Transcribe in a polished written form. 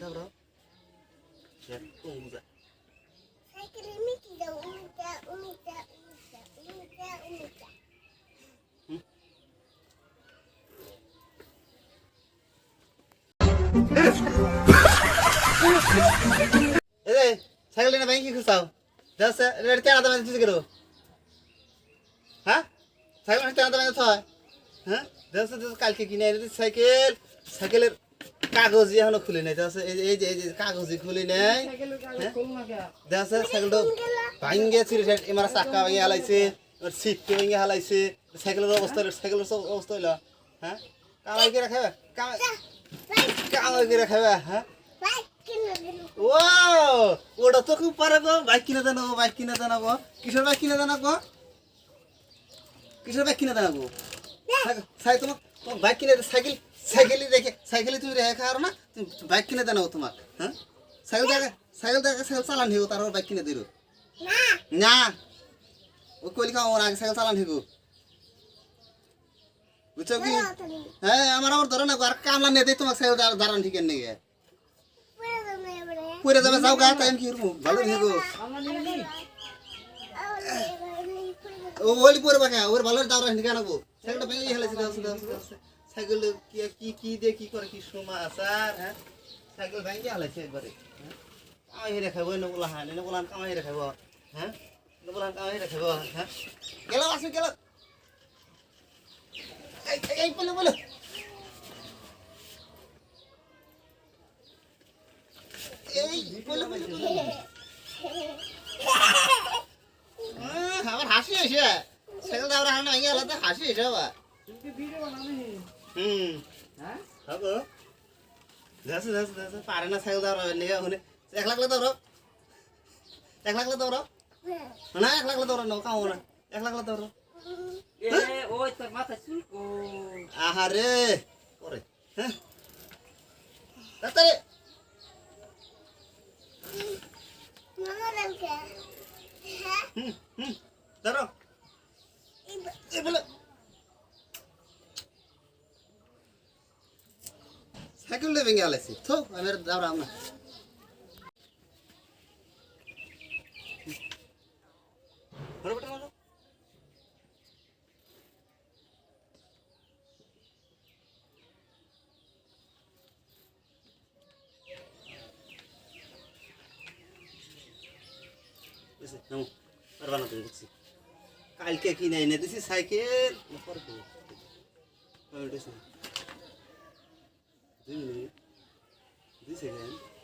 দাও বুঝা সাইকেল না ব্যাংকে খুঁজাও যাচ্ছে তেনা দামে দিতে গেল হ্যাঁ সাইকেল তেনা দামে হয় হ্যাঁ যাচ্ছে কালকে কিনে এনে সাইকেল সাইকেলের কাগজ এখনো খুলে নেই এই যে কাগজই খুলে নেই যাচ্ছে সাইকেলটা ভাঙ্গে ছিল এমার চাক্কা ভেঙে হালাইছে সিটকে ভেঙে হালাইছে সাইকেলের অবস্থা হইল হ্যাঁ কামাই করে খাবে কামাই করে খাবে হ্যাঁ ও ওটা তো খুব পারে গো বাইক কিনে দেন বাইক কিনে দেন গো কিসের বাইক কিনে দেন গো কিসের বাইক কিনে দেন গো তোমার বাইক কিনে সাইকেলই রেখে সাইকেলই তুমি রেখে খাও না তুমি বাইক কিনে দেন তোমার হ্যাঁ সাইকেল চালান হিগো তারপর বাইক কিনে দিল না ও কইলি খাও আগে সাইকেল চালান হিগো বুঝছো কি হ্যাঁ আমার ধরে না আর কামলা নিয়ে দেয় তোমার সাইকেল দাঁড়ান ঠিক নেই পুরে যাবে যাও গা টাইম কি ভালো হিগো ও ওলি পরে বাকা ওর ভালো দাঁড়ান ঠিক না গো সাইকেলটা ভেঙে হেলাইছে সাইকেল কি দিয়ে কি করে কি সময় আসার হ্যাঁ সাইকেল ভেঙে হেলাইছে একবারে কামাই হেরে খাবো নবুলান কামাই হেরে খাবো হ্যাঁ নবুলান কামাই হেরে খাবো হ্যাঁ গেল আসো গেল এই বলে এই বলে আমার হাসি এসে সাইকেল দাওরা হানা ভেঙে হেলাতে হাসি এসে আবার হবো যাচ্ছে পারে না সাইকেল দাওরা নিয়ে ওখানে 1 লাখ দাও 1 লাখ দাও না 1 লাখ দাও না কাও না 1 লাখ দাও ওই তোর মাথা চুলকো আহারে করে হ্যাঁ তাড়াতাড়ি ধরো এই বলে সাইকেল ভেঙে আলাইছি তো আমি দাওরা আমরা কালকে কিনে এনে দিছি সাইকেল 2 মিনিট 2 সেকেন্ড